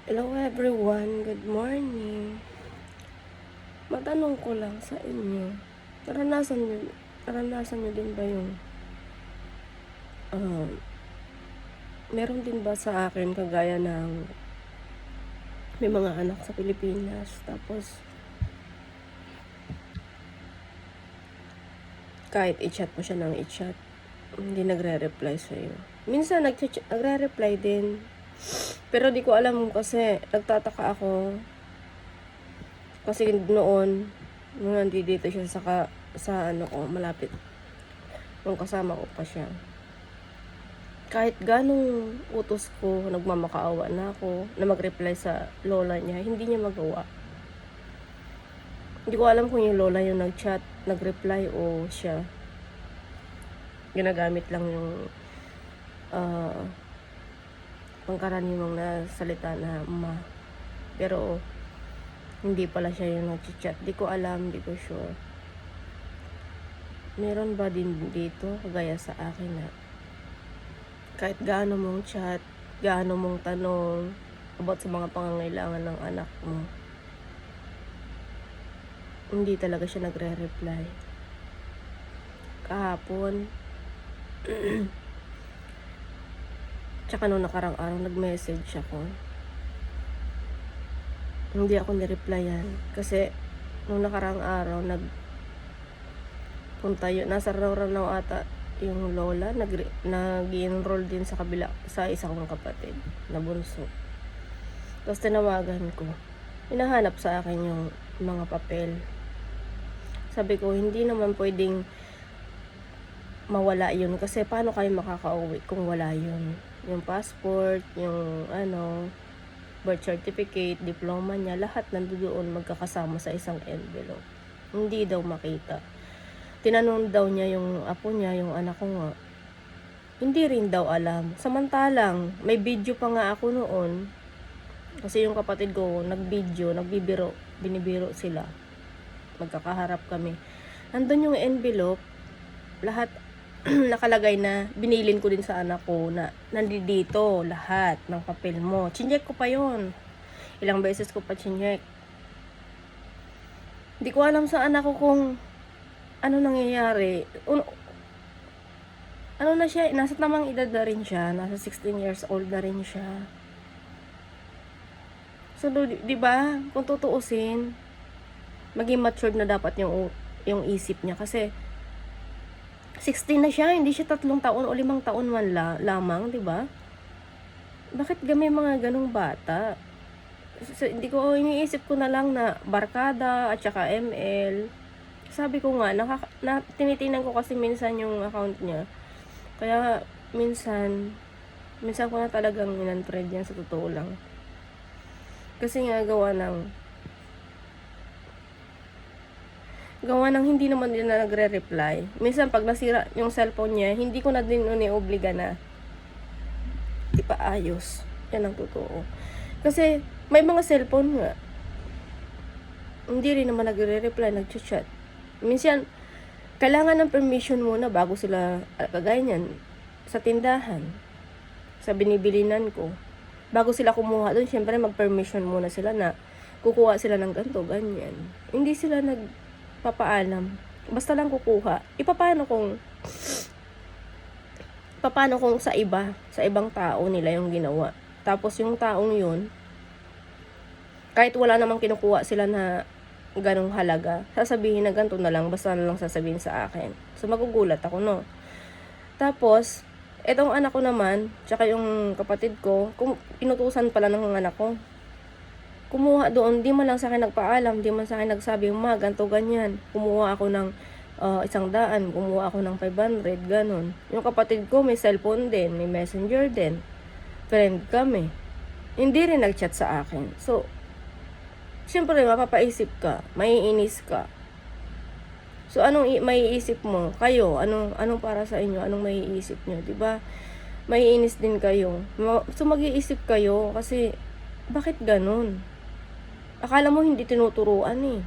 Hello everyone, good morning. Matanong ko lang sa inyo, naranasan nyo din ba yung, uh, meron din ba sa akin kagaya ng may mga anak sa Pilipinas, tapos kahit i-chat mo siya ng i-chat, hindi nagre-reply sa'yo. Minsan nagre-reply din, pero di ko alam kasi nagtataka ako. Kasi noon, nung nandito siya sa ano ko, malapit, nung kasama ko pa siya. Kahit ganong utos ko, nagmamakaawa na ako, na mag-reply sa lola niya, hindi niya magawa. Hindi ko alam kung yung lola yung nag-chat, nag-reply o siya. Ginagamit lang yung pangkaraniwang na salita na ma. Pero hindi pala siya yung nag-chat. Di ko alam, di ko sure. Meron ba din dito kagaya sa akin na kahit gaano mong chat, gaano mong tanong about sa mga pangangailangan ng anak mo, hindi talaga siya nagre-reply. Kahapon, tsaka nung nakarang araw, nag-message ako. Hindi ako nireplyan kasi nung nakarang araw, nasa Roranaw ata yung lola, nag-enroll din sa kabila, sa isa kong kapatid na bunso. Tapos tinawagan ko, hinahanap sa akin yung mga papel. Sabi ko, hindi naman pwedeng mawala yun kasi paano kayo makakauwi kung wala yun? Yung passport, yung birth certificate, diploma niya, lahat nandoon magkakasama sa isang envelope. Hindi daw makita. Tinanong daw niya yung apo niya, yung anak ko nga. Hindi rin daw alam. Samantalang, may video pa nga ako noon. Kasi yung kapatid ko, binibiro sila. Magkakaharap kami. Nandun yung envelope, lahat nakalagay na binilin ko din sa anak ko na nandito lahat ng papel mo. Chinyek ko pa yon. Ilang beses ko pa chinyek. Hindi ko alam sa anak ko kung ano nangyayari. Ano na siya, nasa tamang edad na rin siya, nasa 16 years old na rin siya. So, di ba, kung tutuusin, maging matured na dapat yung isip niya kasi 16 na siya, hindi siya 3 taon o 5 taon man lamang, di ba? Bakit may mga ganong bata? So, hindi ko, iniisip ko na lang na barkada at saka ML. Sabi ko nga, tinitingnan ko kasi minsan yung account niya. Kaya, minsan ko na talagang in-unfriend yan sa totoo lang. Kasi nga, gawa ng hindi naman din na nagre-reply. Minsan, pag nasira yung cellphone niya, hindi ko na din obliga na ipaayos. Yan ang totoo. Kasi, may mga cellphone nga, hindi rin naman nagre-reply, nag-chat. Minsan, kailangan ng permission muna bago sila, kagaya niyan, sa tindahan, sa binibilinan ko. Bago sila kumuha doon, syempre mag-permission muna sila na kukuha sila ng ganito, ganyan. Hindi sila nagpapaalam. Basta lang kukuha. Paano kung sa ibang tao nila yung ginawa. Tapos yung taong yun, kahit wala namang kinukuha sila na ganong halaga, sasabihin na ganito na lang, basta na lang sasabihin sa akin. So, magugulat ako, no? Tapos, etong anak ko naman, tsaka yung kapatid ko, inutusan pala ng anak ko. Kumuha doon, di man lang sa akin nagpaalam, di man sa akin nagsabi, ganito, ganyan. Kumuha ako ng 100, kumuha ako ng 500, ganon. Yung kapatid ko, may cellphone din, may messenger din. Friend kami. Hindi rin nag-chat sa akin. So, siyempre, mapapaisip ka, maiinis ka. So, anong maiisip mo? Kayo, anong para sa inyo? Anong maiisip nyo? Diba? Maiinis din kayo. So, mag-iisip kayo kasi, bakit ganun? Akala mo hindi tinuturuan eh.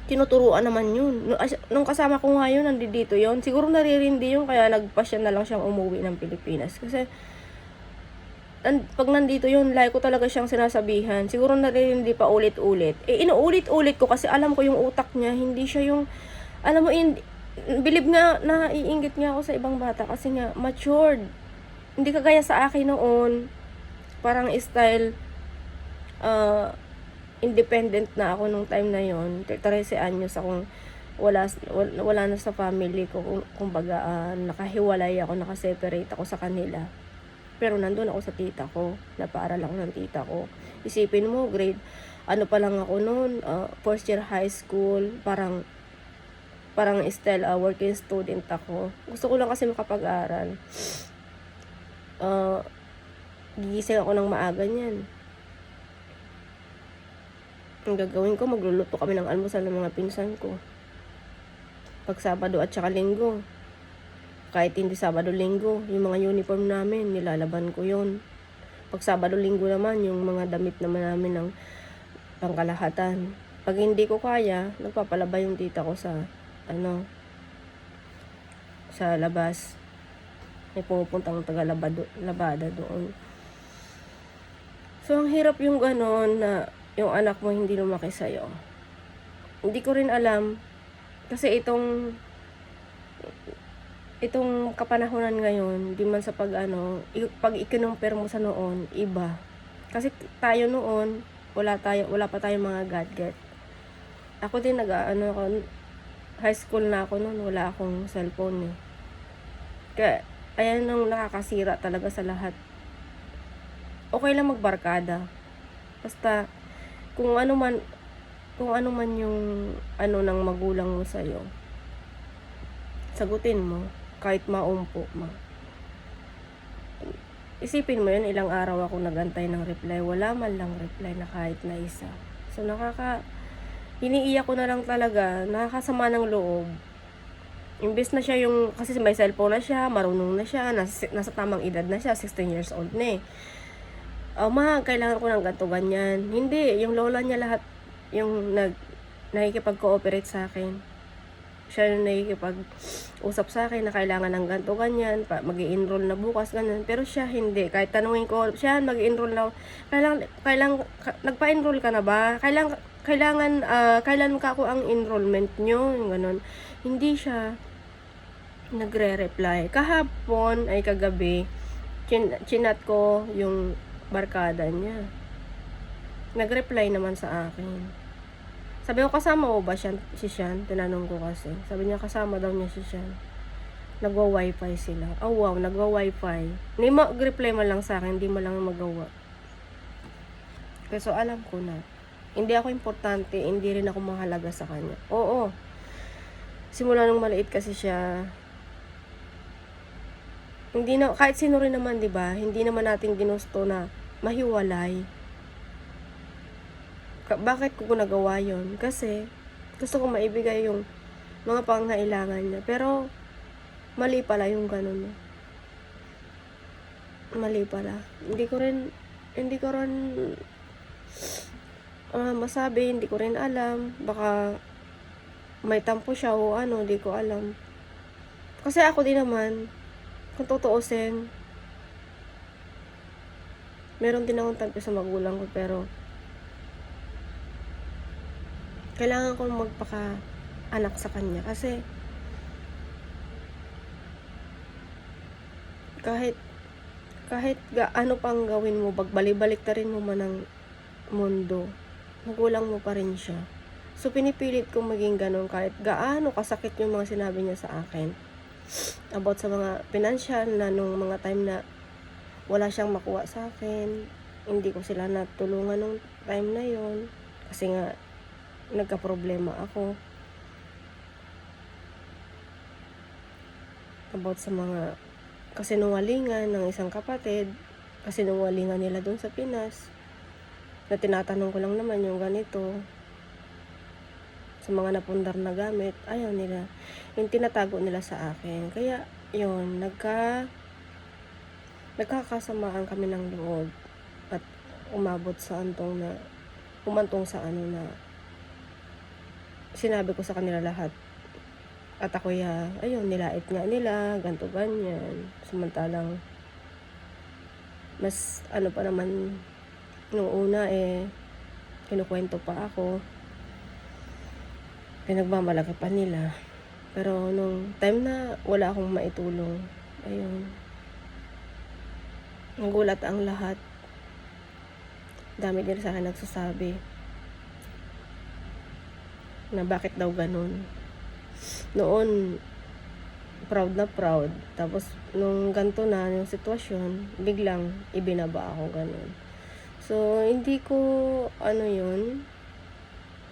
Tinuturuan naman yun. Nung kasama ko nga yun, nandito yun. Siguro naririndi yun, kaya nagpasya na lang siyang umuwi ng Pilipinas. Kasi, pag nandito yun, lagi ko talaga siyang sinasabihan. Siguro na rin hindi pa ulit-ulit. Inuulit-ulit ko kasi alam ko yung utak niya, hindi siya yung, alam mo, bilib nga, naiinggit nga ako sa ibang bata kasi nga, matured. Hindi kagaya sa akin noon, parang style, independent na ako nung time na yon. 13 anyos akong wala na sa family ko. Kumbaga, nakahiwalay ako, nakaseparate ako sa kanila. Pero nandun ako sa tita ko, napaaral ako ng tita ko. Isipin mo, ano pa lang ako noon, first year high school, parang still working student ako. Gusto ko lang kasi makapag-aral. Gigising ako ng maaga niyan. Ang gagawin ko, magluluto kami ng almusal ng mga pinsan ko. Pag Sabado at saka Linggo. Kahit hindi Sabado, Linggo, yung mga uniform namin, nilalaban ko yon. Pag Sabado, Linggo naman, yung mga damit naman namin ng pangkalahatan. Pag hindi ko kaya, nagpapalaba yung tita ko sa, sa labas. May pumupuntang taga-labada doon. So, ang hirap yung ganon na yung anak mo hindi lumaki sa'yo. Hindi ko rin alam, kasi itong kapanahonan ngayon, di man sa pag ikinumpir mo sa noon, iba. Kasi tayo noon, wala pa tayong mga gadget. Ako din high school na ako noon, wala akong cellphone eh. Kaya, ayan ang nakakasira talaga sa lahat. Okay lang magbarkada. Basta, kung ano man yung ng magulang mo sa'yo, sagutin mo. Kahit maumpo mo. Isipin mo yun, ilang araw ako nagantay ng reply. Wala man lang reply na kahit na isa. So, hiniiyak ko na lang talaga. Nakakasama ng loob. Imbes na siya yung, kasi may cellphone na siya, marunong na siya, nasa tamang edad na siya, 16 years old na eh. Kailangan ko ng ganito, ganyan. Hindi, yung lola niya lahat, yung nakikipag-cooperate sa akin. Siya yung nakikipag-usap sa akin na kailangan ng ganito, ganyan, mag-i-enroll na bukas, ganyan. Pero siya hindi. Kahit tanungin ko, siya mag-i-enroll na, nagpa-enroll ka na ba? Kailan ka ako ang enrollment nyo? Yung ganun. Hindi siya nagre-reply. Kahapon ay kagabi, chinat ko yung barkada niya. Nag-reply naman sa akin. Sabi ko, kasama mo ba si Sean? Tinanong ko kasi. Sabi niya, kasama daw niya si Sean. Nagwa-wifi sila. Oh wow, nagwa-wifi. Hindi mag-reply mo lang sa akin, hindi mo lang magawa. So alam ko na. Hindi ako importante, hindi rin ako mahalaga sa kanya. Oo. Simula nung maliit kasi siya, kahit sino rin naman, 'di ba? Hindi naman natin ginusto na mahiwalay. Bakit ko nagawa yon? Kasi gusto ko maibigay yung mga pangangailangan niya. Pero mali pala yung ganun niya. Mali pala. Hindi ko rin masabi, hindi ko rin alam. Baka may tampo siya o hindi ko alam. Kasi ako din naman, kung tutuusin, meron din akong tampo sa magulang ko, pero kailangan kong magpaka-anak sa kanya kasi kahit gaano pang gawin mo, bagbalik ta rin mo man ang mundo, magulang mo pa rin siya. So, pinipilit kong maging ganun kahit gaano kasakit yung mga sinabi niya sa akin about sa mga financial na nung mga time na wala siyang makuha sa akin. Hindi ko sila natulungan nung time na yon kasi nga nagka-problema ako about sa mga kasinungalingan ng isang kapatid, kasinungalingan nila doon sa Pinas, na tinatanong ko lang naman yung ganito sa mga napundar na gamit, ayaw nila, yung tinatago nila sa akin. Kaya yun, nagkakasamaan kami ng loob at umabot sa humantong sa na sinabi ko sa kanila lahat. At ako ayun, nilait nga nila, ganto ganyan. Samantalang Mas ano pa naman, nung una kinukwento pa ako. Pinagmamalaki pa nila. Pero nung time na wala akong maitulong, ayun, nagulat ang lahat. Dami din sa akin nagsasabi na bakit daw ganun. Noon, proud na proud. Tapos, nung ganito na yung sitwasyon, biglang ibinaba ako ganun. So, hindi ko, yun.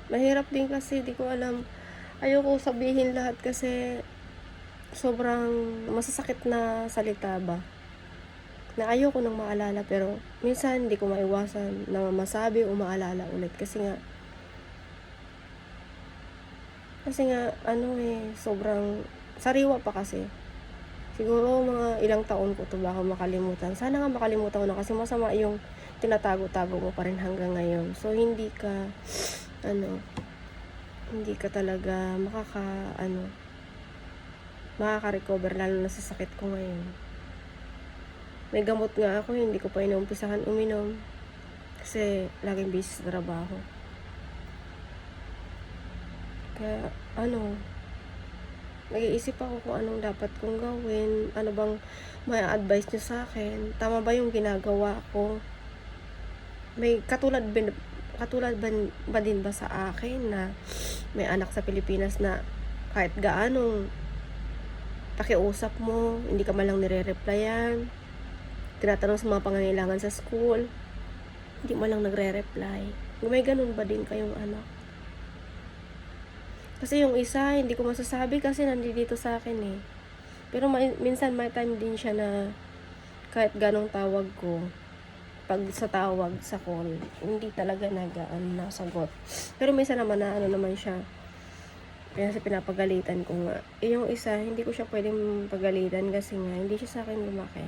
Mahirap din kasi, di ko alam. Ayoko sabihin lahat kasi sobrang masasakit na salita ba. Na ayoko nang maalala, pero minsan hindi ko maiwasan na masabi o maalala ulit. Kasi nga, sobrang sariwa pa kasi. Siguro mga ilang taon ko to baka makalimutan. Sana nga makalimutan ko na kasi masama yung tinatago-tago mo pa rin hanggang ngayon. So, hindi ka talaga makaka-recover lalo na sa sakit ko ngayon. May gamot nga ako, hindi ko pa inuumpisahan uminom. Kasi laging busy sa trabaho. Kaya, nag-iisip ako kung anong dapat kong gawin. Ano bang may advice niyo sa akin? Tama ba yung ginagawa ko? May katulad ba din ba sa akin na may anak sa Pilipinas na kahit gaanong pakiusap mo, hindi ka malang nire-replyan, tinatanong sa mga pangangailangan sa school, hindi mo lang nagre-reply. May ganun ba din kayong anak? Kasi yung isa, hindi ko masasabi kasi nandito sa akin eh. Pero minsan may time din siya na kahit ganong tawag ko, pag sa tawag sa call, hindi talaga nasagot. Pero minsan naman naman siya. Kaya sa pinapagalitan ko nga. Yung isa, hindi ko siya pwedeng pagalitan kasi nga, hindi siya sa akin lumaki.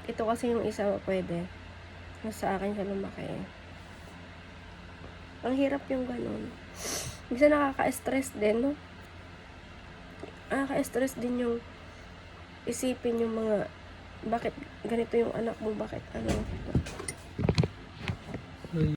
Ito kasi yung isa pwede. Mas sa akin siya lumaki. Ang hirap yung ganon. Minsan nakaka-stress din, no? Nakaka-stress din yung isipin yung mga bakit ganito yung anak mo, bakit